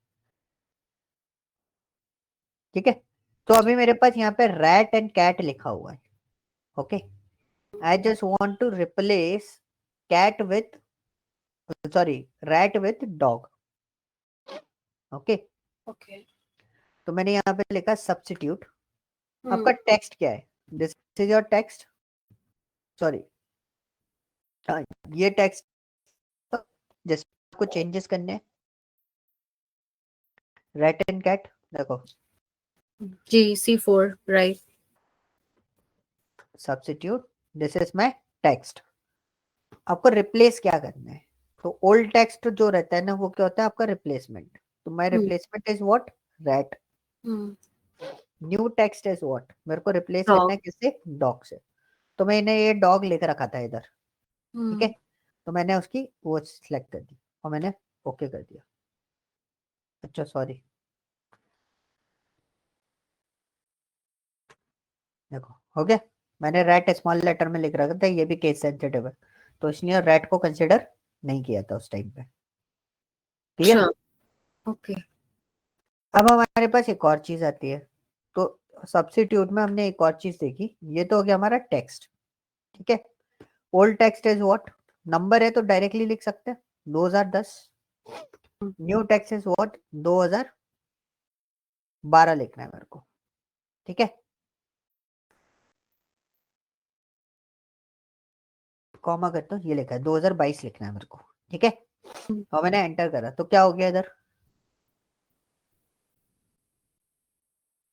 ठीक है। तो अभी मेरे पास यहाँ पे रैट एंड कैट लिखा हुआ है, okay. I just want to replace cat with, sorry, rat with dog, okay. Okay. तो मैंने यहाँ पे लिखा सब्स्टिट्यूट। हम्म आपका टेक्स्ट क्या है? This is your text, sorry, हाँ, ये टेक्स्ट, जैसे आपको चेंजेस करने हैं, रैट एंड कैट, देखो, जी, C4 right. Substitute, this is my text. आपको रिप्लेस क्या करना है? तो ओल्ड टेक्स्ट जो रहता है ना, वो क्या होता है आपका रिप्लेसमेंट, तो my hmm replacement is what? Rat. Hmm new text is what, मेरे को रिप्लेस Dog. करना है किससे, डॉग से। तो मैंने ये डॉग लिख रखा था इधर, ठीक है, तो मैंने उसकी वो सिलेक्ट कर दी और मैंने ओके कर दिया। अच्छा सॉरी, देखो हो गया। मैंने रैट स्मॉल लेटर में लिख रखा था, ये भी केस सेंसिटिव है, तो इसलिए रैट को कंसिडर नहीं किया था उस टाइम पे। क्लियर। अच्छा, ओके। अब हमारे पास एक और चीज आती है, तो सब्स्टिट्यूट में हमने एक और चीज देखी, ये तो हो गया हमारा टेक्स्ट, ठीक है। Old text is what, number है तो डायरेक्टली लिख सकते हैं 2010। न्यू टेक्स्ट इज व्हाट, 2012 लिखना है मेरे को, ठीक है। कॉमा करता हूँ, ये लिखा है 2022 लिखना है मेरे को, ठीक है। और मैंने एंटर करा तो क्या हो गया इधर,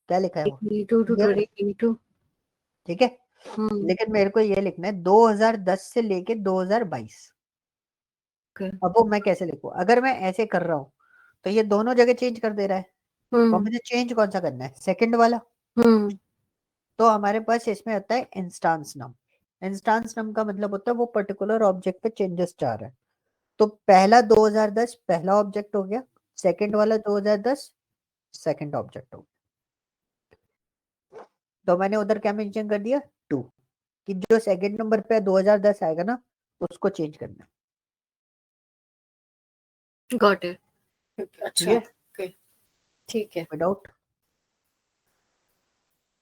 क्या लिखा है वो, 22 to Year, 2022. ठीक है। लेकिन मेरे को ये लिखना है 2010 से लेके 2022। Okay. अब वो मैं कैसे लिखूं, अगर मैं ऐसे कर रहा हूँ तो ये दोनों जगह चेंज कर दे रहा है, तो मुझे चेंज कौन सा करना है, सेकंड वाला। तो हमारे पास इसमें होता है इंस्टांस नम। इंस्टांस नम का मतलब होता है वो पर्टिकुलर ऑब्जेक्ट पे चेंजेस चाह रहा है। तो पहला 2010 पहला ऑब्जेक्ट हो गया, सेकंड वाला 2010 सेकंड ऑब्जेक्ट हो गया। तो मैंने उधर क्या मेंशन कर दिया, 2, कि जो सेकंड नंबर पे 2010 आएगा ना उसको चेंज करना है। Got it. अच्छा, क्लियर, okay. ठीक है। विदाउट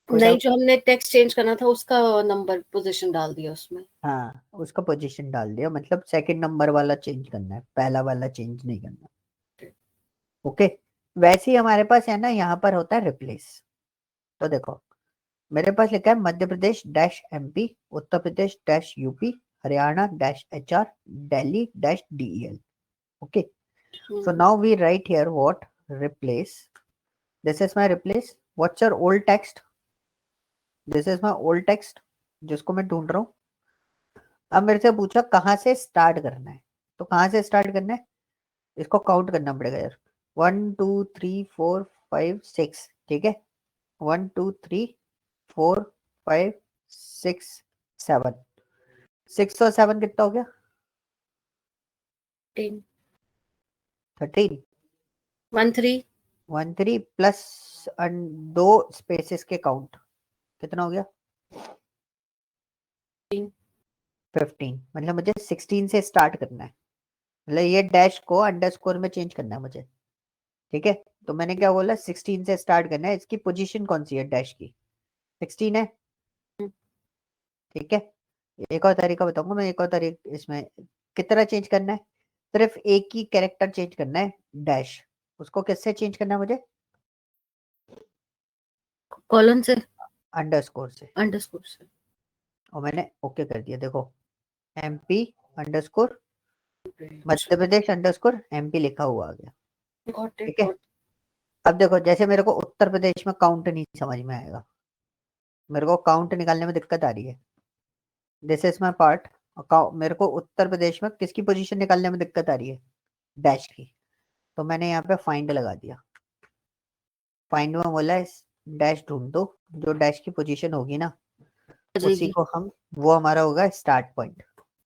कोई नहीं, डाउट। जो हमने टेक्स्ट चेंज करना था उसका नंबर पोजीशन डाल दिया उसमें। हाँ उसका पोजीशन डाल दिया, मतलब सेकंड नंबर वाला चेंज करना है, पहला वाला चेंज नहीं करना। ओके, वैसे ही हमारे पास है ना, यहाँ पर होता है रिप्लेस। तो देखो मेरे पास लिखा है Madhya Pradesh dash MP, Uttar Pradesh dash UP, Haryana dash HR, Delhi dash DEL. Okay, so now we write here what, replace, this is my replace, what's your old text, this is my old text जिसको मैं ढूंढ रहा हूँ। अब मेरे से पूछा कहाँ से स्टार्ट करना है, तो कहाँ से स्टार्ट करना है, इसको काउंट करना पड़ेगा यार, 1 2 3 4 5 6, ठीक है, 1 2 3 4 5 6 7, 6 और 7 कितना हो गया, 13, 13 13 प्लस 2 स्पेसेस के काउंट कितना हो गया, 15, मतलब मुझे 16 से स्टार्ट करना है, मतलब ये डैश को अंडरस्कोर में चेंज करना है मुझे, ठीक है। तो मैंने क्या बोला, 16 से स्टार्ट करना है, इसकी पोजीशन कौन सी है डैश की, 16 है, ठीक है। एक और तरीका बताऊंगा मैं, एक और तरीका इसमें कितना चेंज करना है, सिर्फ एक ही कैरेक्टर चेंज करना है डैश, उसको किससे चेंज करना है मुझे, कॉलन से, अंडरस्कोर से। अंडरस्कोर से। और मैंने ओके कर दिया, देखो MP underscore Madhya Pradesh underscore MP लिखा हुआ आ गया, Got it, ठीक है। got अब देखो जैसे मेरे को उत्तर प्रदेश में काउंट नहीं समझ में आएगा, मेरे को काउंट निकालने में दिक्कत आ रही है, दिस इज माई पार्ट। मेरे को उत्तर प्रदेश में किसकी पोजीशन निकालने में दिक्कत आ रही है, डैश की। तो मैंने यहाँ पे फाइंड लगा दिया, फाइंड में बोला है डैश ढूंढ दो, जो डैश की पोजीशन होगी ना उसी जाएगी। को हम, वो हमारा होगा स्टार्ट पॉइंट।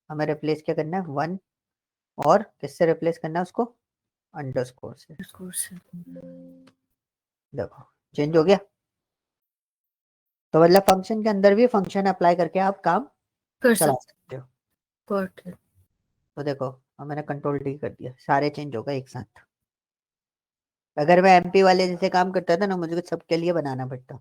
हमें रिप्लेस क्या करना है, 1, और किससे रिप्लेस करना है उसको, अंडरस्कोर से। अंडरस्कोर से। देखो चेंज हो गया। तो मतलब फंक्शन के अंदर भी फंक्शन अप्लाई करके आप काम कर चला सकते। सकते हो। Got it. तो देखो अब मैंने कंट्रोल डी कर दिया, सारे चेंज हो गए एक साथ। अगर मैं एमपी वाले जैसे काम करता था ना, मुझे सबके लिए बनाना पड़ता।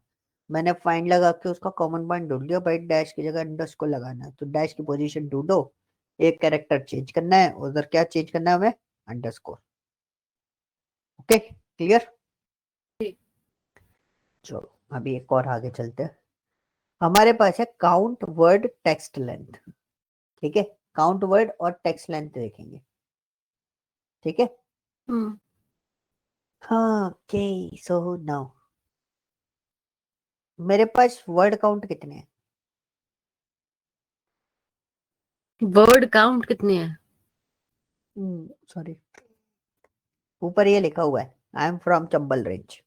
मैंने फाइंड लगा के उसका कॉमन पॉइंट ढूंढ लिया भाई, डैश की जगह अंडरस्कोर लगाना है, तो डैश की पोजीशन ढूंढो, एक कैरेक्टर चेंज करना है, उधर क्या चेंज करना है हमें, अंडरस्कोर। Okay clear. चलो अभी एक और आगे चलते हैं। हमारे पास है काउंट वर्ड टेक्स्ट लेंथ, ठीक है, काउंट वर्ड और टेक्स्ट लेंथ देखेंगे, ठीक है। हाँ ओके, सो नाउ मेरे पास वर्ड काउंट कितने हैं, वर्ड काउंट कितने हैं? सॉरी, ऊपर ये लिखा हुआ है I am from Chambal range,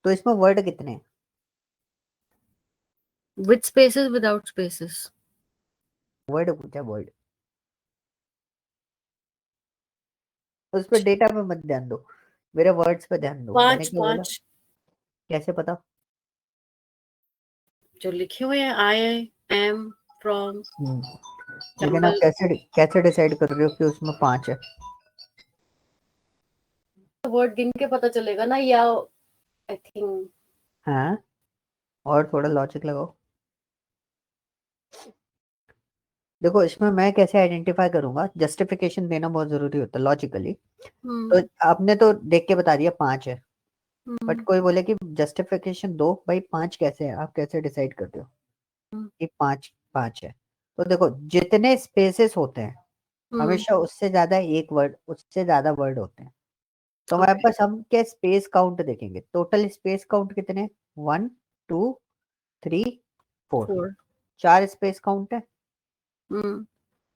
तो इसमें वर्ड कितने हैं? With spaces without spaces. Word पूछा, वर्ड। उस पर डेटा पे मत ध्यान दो, मेरे वर्ड्स पे ध्यान दो। मैंने 5 क्या बोला? 5 कैसे पता? जो लिखे हुए हैं, आई एम, फ्रॉम, लेकिन आप जंगल। कैसे कैसे डिसाइड कर रहे हो कि उसमें 5 है? वर्ड गिन के पता चलेगा ना, या आई थिंक। हाँ, और थोड़ा लॉजिक लगाओ। देखो, इसमें मैं कैसे आइडेंटिफाई करूंगा, जस्टिफिकेशन देना बहुत जरूरी होता है लॉजिकली। तो आपने तो देख के बता दिया 5 है, बट कोई बोले कि जस्टिफिकेशन दो भाई, 5 कैसे है, आप कैसे डिसाइड करते हो कि 5 5 है? तो देखो, जितने स्पेसेस होते हैं हमेशा उससे ज्यादा एक वर्ड, उससे ज्यादा वर्ड होते हैं। तो हमारे पास हम क्या स्पेस काउंट देखेंगे, टोटल स्पेस काउंट कितने? 1 2 3 4, 4। 4 स्पेस काउंट है। 5।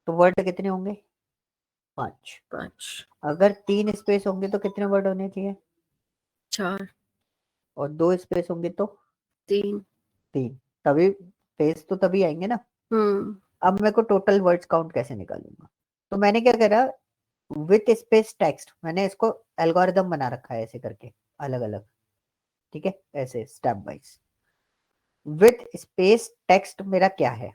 तो वर्ड कितने होंगे? 5। अगर 3 स्पेस होंगे तो कितने वर्ड होने चाहिए? 4। और 2 स्पेस होंगे तो 3। 3। तभी स्पेस तो तभी आएंगे ना। अब मेरे को टोटल वर्ड्स काउंट कैसे निकालूंगा? तो मैंने क्या करा, विथ स्पेस टेक्स्ट, मैंने इसको एल्गोरिदम बना रखा है ऐसे करके, अलग अलग। ठीक है, ऐसे step wise. With space text मेरा क्या है?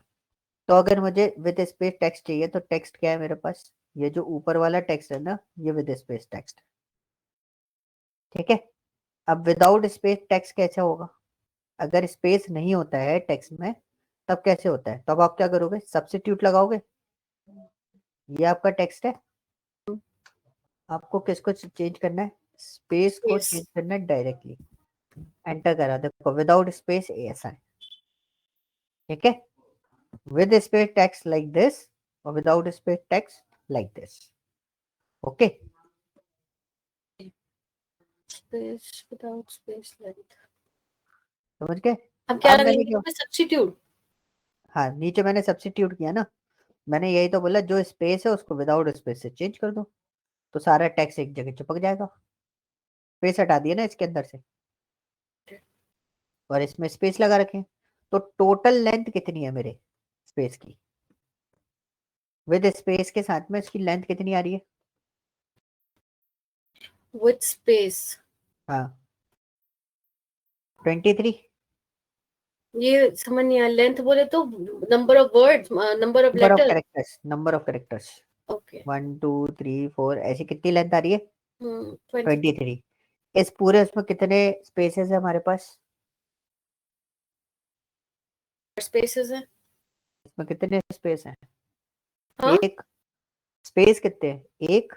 तो अगर मुझे विद स्पेस टेक्स्ट चाहिए तो टेक्स्ट क्या है मेरे पास? ये जो ऊपर वाला टेक्स्ट है ना, ये विद स्पेस टेक्स्ट। ठीक है। अब विदाउट स्पेस टेक्स्ट कैसे होगा? अगर स्पेस नहीं होता है टेक्स्ट में तब कैसे होता है? तब आप क्या करोगे, सब्स्टिट्यूट लगाओगे। ये आपका टेक्स्ट है, आपको किसको चेंज करना है? स्पेस को स्पेस। चेंज करना है डायरेक्टली। एंटर करा, देखो विदाउट स्पेस ऐसा है। ठीक है, with space text like this, और without space text like this. Okay, space without space length. समझ गए? अब क्या अब मैंने लगेगा क्या, इसमें? सब्स्टिट्यूट। हाँ नीचे मैंने सब्स्टिट्यूट किया ना। मैंने यही तो बोला, जो स्पेस है उसको विदाउट स्पेस से चेंज कर दो, तो सारा टेक्स्ट एक जगह चिपक जाएगा। स्पेस हटा दिया ना इसके अंदर से, और इसमें स्पेस लगा रखे। तो टोटल लेंथ कितनी है मेरे स्पेस की? विद स्पेस के साथ में इसकी लेंथ कितनी आ रही है? With space. हाँ, 23। ये समझ नहीं आया, लेंथ बोले तो number of words, number of number of letter. Characters, number of characters. Okay. 1 2 3 4, ऐसी कितनी लेंथ आ रही है? 20 23। इस पूरे उसमें कितने स्पेसेस है हमारे पास? स्पेसेस है। इसमें कितने स्पेस हैं? हाँ। एक स्पेस कितने हैं? 1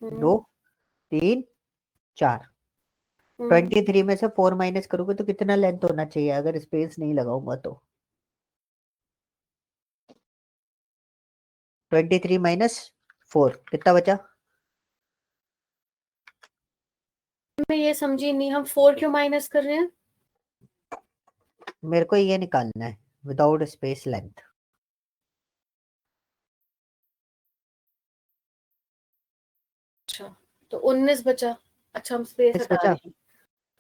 2 हम्म, 3 4। 23 में से 4 माइनस करोगे तो कितना लेंथ होना चाहिए अगर स्पेस नहीं लगाऊंगा तो? 23 माइनस 4 कितना बचा? मैं ये समझी नहीं, हम 4 क्यों माइनस कर रहे हैं? मेरे को ये निकालना है, विदाउट स्पेस लेंथ। अच्छा, तो 19 बचा। अच्छा, हम स्पेस इस हटा बचा, रहे हैं।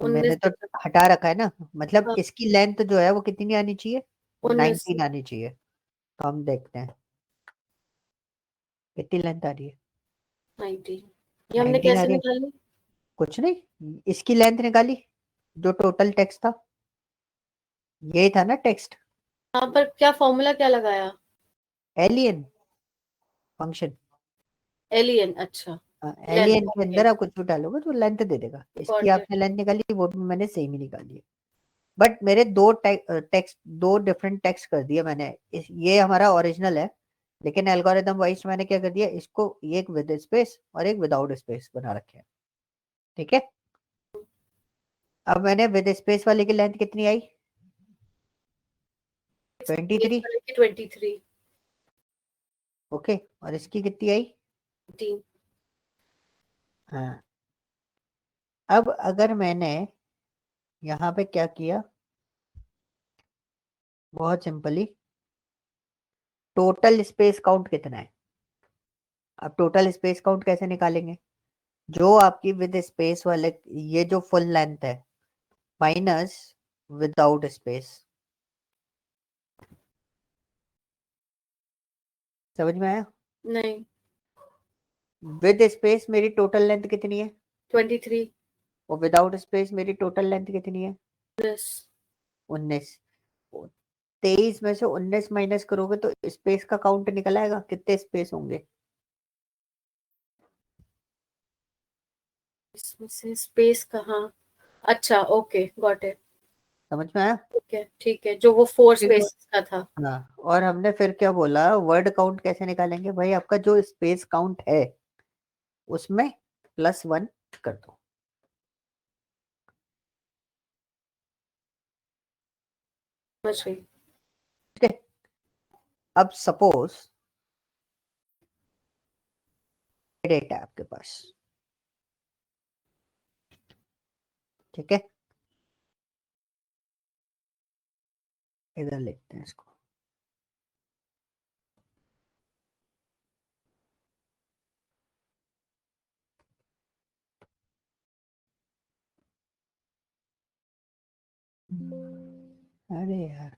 तो मैंने 19 तो बचा। हटा रखा है ना, मतलब हाँ, इसकी लेंथ जो है वो कितनी आनी चाहिए? 19। 19 आनी चाहिए। तो हम देखते हैं कितनी लेंथ आ रही है। 90। ये हमने 19 आ कैसे रही है। निकाली? कुछ नहीं, इसकी लेंथ निकाली, जो टोटल टेक्स्ट था, यही था ना टेक्स्ट। हाँ, पर क्या फॉर्मूला क्या लगाया? Alien function. एलियन। अच्छा। लेंथ। एलियन के ओके। अंदर आप कुछ भी डालोगे तो लेंथ दे देगा। इसकी गॉट इट। आपने लेंथ निकाली, वो भी मैंने सेम ही निकाली है। बट मेरे दो टेक्स्ट, दो डिफरेंट टेक्स्ट कर दिए मैंने। ये हमारा ओरिजिनल है, लेकिन एल्गोरिदम वाइज मैंने क्या कर दिया, इसको एक विद स्पेस और एक विदाउट स्पेस बना रखे हैं। ठीक है, अब मैंने विद स्पेस वाले की लेंथ कितनी आई? 23। 23। ओके, और इसकी कितनी आई? 3। हाँ। अब अगर मैंने यहाँ पे क्या किया, बहुत सिंपली, टोटल स्पेस काउंट कितना है? अब टोटल स्पेस काउंट कैसे निकालेंगे? जो आपकी विद स्पेस वाले, ये जो फुल लेंथ है, माइनस विदाउट स्पेस। समझ में आया? नहीं, विद स्पेस मेरी टोटल लेंथ कितनी है 23 और विदाउट स्पेस मेरी टोटल लेंथ कितनी है प्लस 19। 23 में से 19 माइनस करोगे तो स्पेस का काउंट निकल आएगा, कितने स्पेस होंगे। इसमें से स्पेस कहाँ? अच्छा, ओके, गॉट इट। समझ में आया? ओके, ठीक है, जो वो 4 ठीक है। स्पेस का था। हाँ, और हमने फिर क्या बोला, वर्ड काउंट कैसे निकालेंगे भाई, आपका जो स्पेस काउंट है उसमें +1 कर दो। समझ गई। ठीक है। अब सपोज डेटा है आपके पास, ठीक है, इधर लिखते हैं इसको। अरे यार,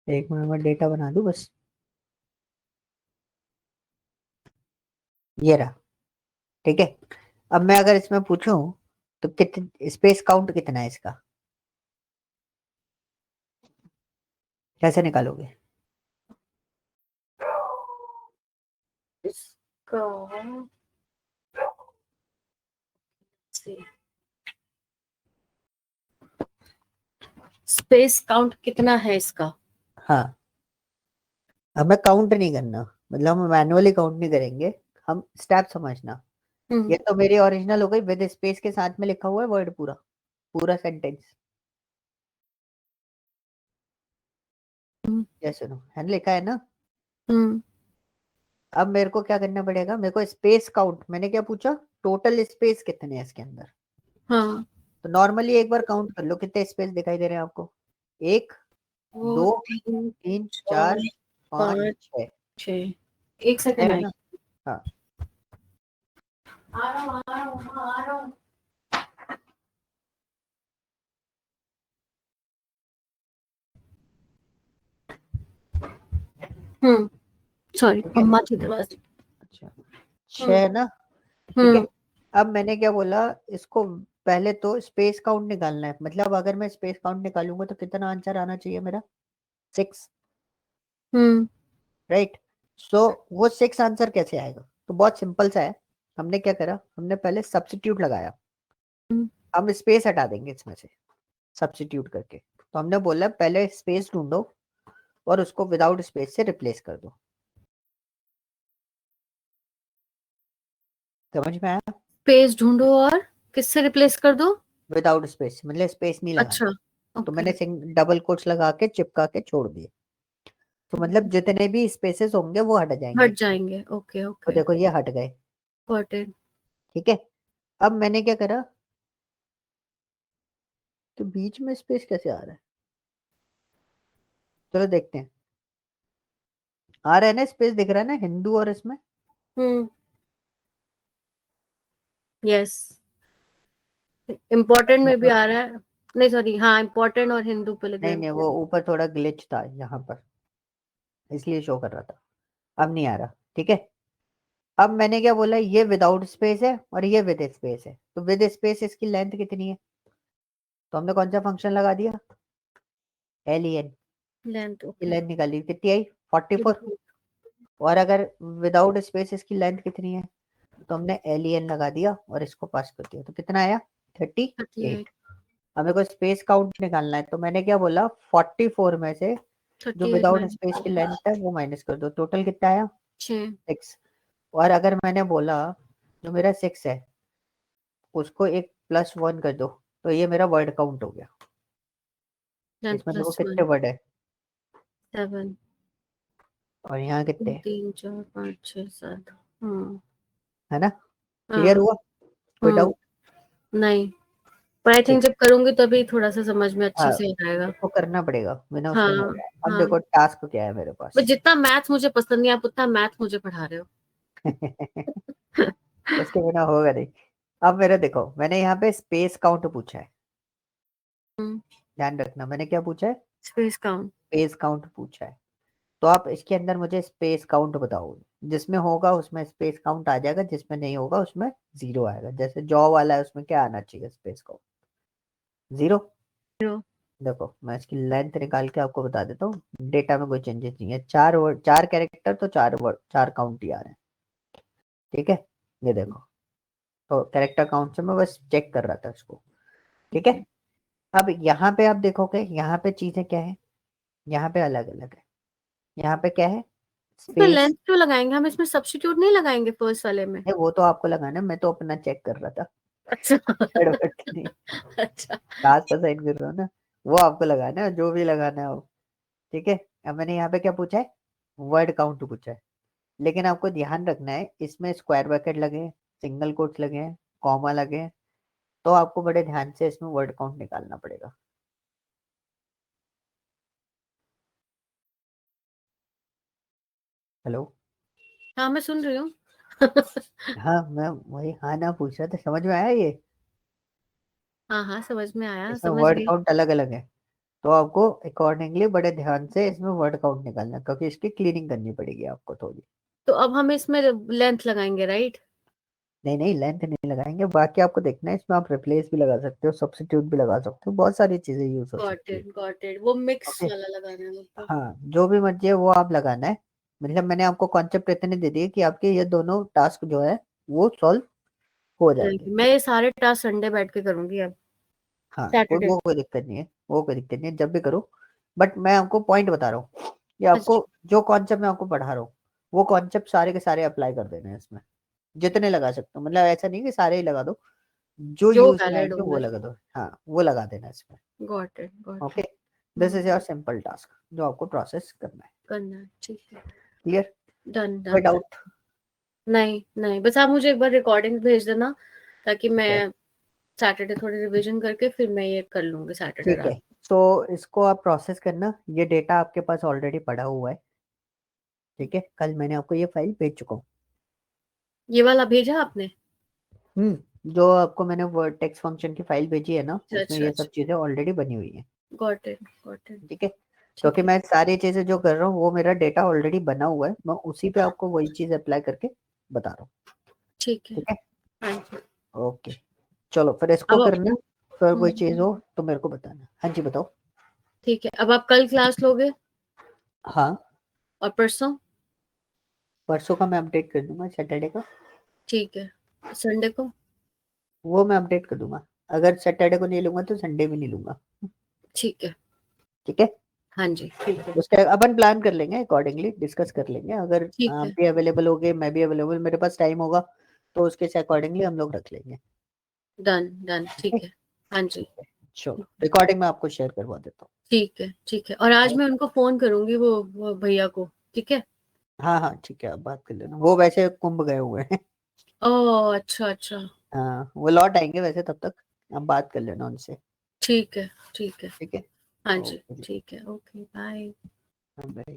एक मिनट में डेटा बना दूं बस। ये रहा, ठीक है। अब मैं अगर इसमें पूछूं तो कितने स्पेस काउंट कितना है इसका, कैसे निकालोगे। इसका स्पेस काउंट कितना है इसका? हाँ, हमें काउंट नहीं करना, मतलब हम मैनुअली काउंट नहीं करेंगे, हम स्टेप समझना। ये तो मेरी ओरिजिनल हो गई, विद स्पेस के साथ में लिखा हुआ है वर्ड, पूरा पूरा सेंटेंस। ये सुनो, है ना, लिखा है ना। हम्म अब मेरे को क्या करना पड़ेगा, मेरे को स्पेस काउंट, मैंने क्या पूछा, टोटल स्पेस कितने हैं इसके अंदर। हाँ, तो नॉर्मली एक बार काउंट कर लो कितने स्पेस दिखाई दे रहे हैं आपको। एक, वो दो, 3 तीन, 4, 4 5, 5 6 6। एक सेकंड है आई। ना। हाँ, आ रहा हूँ, आ रहा हूँ, हाँ, आ रहा हूँ। सॉरी, ठीक है। अम्मा की दरवाजे। अच्छा, हम्म 6 ना, ठीक है। हम्म अब मैंने क्या बोला, इसको पहले तो स्पेस काउंट निकालना है, मतलब अगर मैं स्पेस काउंट निकालूंगा तो कितना आंसर आना चाहिए मेरा, 6, हम्म राइट। सो वो 6 आंसर कैसे आएगा, तो बहुत सिंपल सा है। हमने क्या करा, हमने पहले सब्स्टिट्यूट लगाया। हम्म। हम स्पेस हटा देंगे इसमें से सब्स्टिट्यूट करके, तो हमने बोला पहले स्पेस ढूंढो और उसको विदाउट स्पेस से रिप्लेस कर दो। समझ में आया? स्पेस ढूंढो और किससे रिप्लेस कर दो? विदाउट स्पेस मतलब स्पेस नहीं अच्छा, लगाना। तो ओके। मैंने डबल कोट्स लगा के चिपका के छोड़ दिए, तो मतलब जितने भी स्पेसेस होंगे वो हट जाएंगे। हट जाएंगे, ओके तो ओके, देखो ये हट गए, गॉट इट। ठीक है। अब मैंने क्या करा, तो बीच में स्पेस कैसे आ रहा है, चलो देखते हैं। आ रहा है ना, स्पेस दिख रहा है ना हिंदू और इसमें। हम्म यस, इम्पोर्टेंट में भी आ रहा है। नहीं, सॉरी, हाँ, इम्पोर्टेंट और हिंदू पे लगे नहीं हैं। नहीं, वो ऊपर थोड़ा ग्लिच था यहाँ पर, इसलिए शो कर रहा था। अब नहीं आ रहा, ठीक है। अब मैंने क्या बोला, ये विदाउट स्पेस है और ये विद स्पेस है, तो विद स्पेस इसकी लेंथ कितनी है, तो हमने कौन सा फंक्शन लगा दिया, एलियन लेंथ, की ओके। लेंथ निकाली, कितनी आई 44। और अगर विदाउट स्पेस इसकी लेंथ कितनी है, तो हमने एलियन लगा दिया और इसको पास कर दिया, तो कितना आया 38। 38। हमें को स्पेस काउंट निकालना है, तो मैंने क्या बोला, 44 में से जो 38 विदाउट में स्पेस की लेंथ है वो माइनस कर दो, टोटल कितना आया 6। 6। और अगर मैंने बोला जो मेरा 6 है उसको एक +1 कर दो, तो ये मेरा वर्ड काउंट हो गया। लेंथ इसमें देखो प्लस कितने 1, वर्ड है, 7। और यहाँ कितने 3 4 5 6 7। हाँ है ना? क्लियर हाँ। हुआ? कोई डाउट? नहीं, पर आई थिंक ठीक, जब करूंगी तभी थोड़ा सा समझ में अच्छे हाँ से आएगा। उसको करना पड़ेगा, बिना उसके नहीं हाँ होगा। अब हाँ, देखो टास्क क्या है मेरे बट पास। जितना मैथ मुझे पसंद नहीं, आप उतना मैथ मुझे पढ़ा रहे हो। उसके बिना होगा नहीं। अब मेरे देखो, मैंने यहाँ पे स्पेस काउंट पूछा है, ध्यान रखना मैंने क्या पूछा है, स्पेस काउंट। स्पेस काउंट पूछा है। तो आप इसके अंदर मुझे स्पेस काउंट बताओ, जिसमें होगा उसमें स्पेस काउंट आ जाएगा, जिसमें नहीं होगा उसमें जीरो आएगा। जैसे जॉ वाला है उसमें क्या आना चाहिए, स्पेस काउंट जीरो। देखो मैं इसकी लेंथ निकाल के आपको बता देता हूँ, डेटा में कोई चेंजेस नहीं है। 4 वर्ड 4 कैरेक्टर तो 4 वर्ड 4 काउंट ही आ रहे हैं, ठीक है। ये देखो, तो कैरेक्टर काउंट से मैं बस चेक कर रहा था इसको, ठीक है। अब यहाँ पे आप देखोगे, यहाँ पे चीजें क्या है, यहाँ पे अलग अलग है। यहाँ पे क्या है, इसमें लेंथ स्पेस क्यों लगाएंगे हम? इसमें सब्स्टिट्यूट नहीं लगाएंगे फर्स्ट वाले में? है, वो तो आपको लगाना है, मैं तो अपना चेक कर रहा था। अच्छा। गड़बड़ नहीं, अच्छा। लास्ट साइन कर रहा हूँ ना, वो आपको लगाना है जो भी लगाना है हो, ठीक है। अब मैंने यहाँ पे क्या पूछा है, वर्ड काउंट पूछा है। लेकिन आपको ध्यान रखना है, इसमें स्क्वायर ब्रैकेट लगे हैं, सिंगल कोट्स लगे हैं, कॉमा लगे हैं, तो आपको बड़े ध्यान से इसमें वर्ड काउंट निकालना पड़ेगा। हेलो, हाँ मैं सुन रही हूँ। हाँ मैं वही हाँ ना पूछ रहा था, समझ में आया ये? हाँ हाँ, समझ में आया, इसमें समझ वर्ड गई। काउंट अलग अलग है, तो आपको अकॉर्डिंगली बड़े ध्यान से इसमें वर्ड काउंट निकालना है, क्योंकि इसकी क्लीनिंग करनी पड़ेगी आपको थोड़ी। तो अब हम इसमें लेंथ लगाएंगे, राइट? नहीं नहीं, लेंथ नहीं लगाएंगे, बाकी आपको देखना है, इसमें आप रिप्लेस भी लगा सकते हो, सब्स्टिट्यूट भी लगा सकते हो, बहुत सारी चीजें यूज हो सकती है। गॉट इट, वो मिक्स ओके, वाला लगाना है मतलब। हाँ जो भी मर्जी है वो आप लगाना है। मतलब मैंने आपको कॉन्सेप्ट इतने दे दिए कि आपके ये दोनों टास्क जो है वो सॉल्व हो जाएंगे। मैं ये सारे टास्क संडे बैठ के करूंगी अब। हाँ कोई सैटरडे। वो कोई दिक्कत नहीं है, वो कोई दिक्कत नहीं है, जब भी करो। बट मैं आपको पॉइंट बता रहा हूँ कि आपको अच्छा, जो कॉन्सेप्ट मैं आपको पढ़ा रहा हूँ, वो कॉन्सेप्ट सारे के सारे अप्लाई कर देने हैं इसमें, जितने लगा सकते हो। मतलब ऐसा नहीं कि सारे ही लगा दो, जो जो यूज में वैलिड आएंगे वो होंगे। लगा दो, हाँ वो लगा देना इसमें। Got it, got okay, it. This is your simple task जो आपको प्रोसेस करना है। करना है, ठीक है। क्लियर? डन कोई डन। डाउट? नहीं नहीं, बस आप मुझे एक बार रिकॉर्डिंग भेज देना, ताकि ठीक है, मैं सैटरडे थोड़ी रिवीजन करके फिर मैं ये कर लूंगी सैटरडे ठीक है। रात। तो इसको आप प्रोसेस करना, ये डेटा आपके पास ऑलरेडी पड़ा हुआ है, ठीक है। कल मैंने आपको ये फाइल भेज चुका हूँ। ये वाला भेजा आपने? जो आपको मैंने वर्ड टेक्स्ट फंक्शन की फाइल भेजी है ना, अच्छा उसमें अच्छा ये अच्छा। सब चीजें ऑलरेडी बनी हुई हैं, गॉट इट, गॉट इट। ठीक है। क्योंकि ठीक है, मैं सारी चीजें जो कर रहा हूँ वो मेरा डेटा ऑलरेडी बना हुआ है, मैं उसी पे आपको वही चीज अप्लाई करके बता रहा हूँ, ठीक है। ठीक है। हाँ जी। ओके, चलो फिर इसको अब करना, फिर कोई हम्म, चीज हो तो मेरे को बताना। हाँ जी बताओ। ठीक है, अब आप कल क्लास लोगे हाँ, और परसों? परसों का मैं अपडेट कर दूंगा, सैटरडे का ठीक है, संडे को? वो मैं अपडेट कर दूंगा। अगर सैटरडे को नहीं लूंगा तो संडे भी नहीं लूंगा, ठीक है। ठीक है। हाँ जी, ठीक है। उसके अपन प्लान कर लेंगे, अकॉर्डिंगली डिस्कस कर लेंगे। अगर ठीक आप है। भी अवेलेबल होगे, मैं भी अवेलेबल, मेरे पास टाइम होगा, तो उसके से अकॉर्डिंगली हम लोग रख लेंगे, डन डन, ठीक ठीक है। है। हाँ जी। ठीक है, चलो रिकॉर्डिंग मैं आपको शेयर करवा देता ठीक है, ठीक है, और आज हूँ। मैं उनको फोन करूंगी, वो भैया को, ठीक है। हाँ हाँ ठीक है, आप बात कर लेना, वो वैसे कुंभ गए हुए हैं। ओह अच्छा अच्छा। हाँ वो लौट आएंगे वैसे तब तक, आप बात कर लेना उनसे, ठीक है, ठीक है। ठीक है। हाँ जी, ओके जी, ठीक है, ओके बाय। बाय।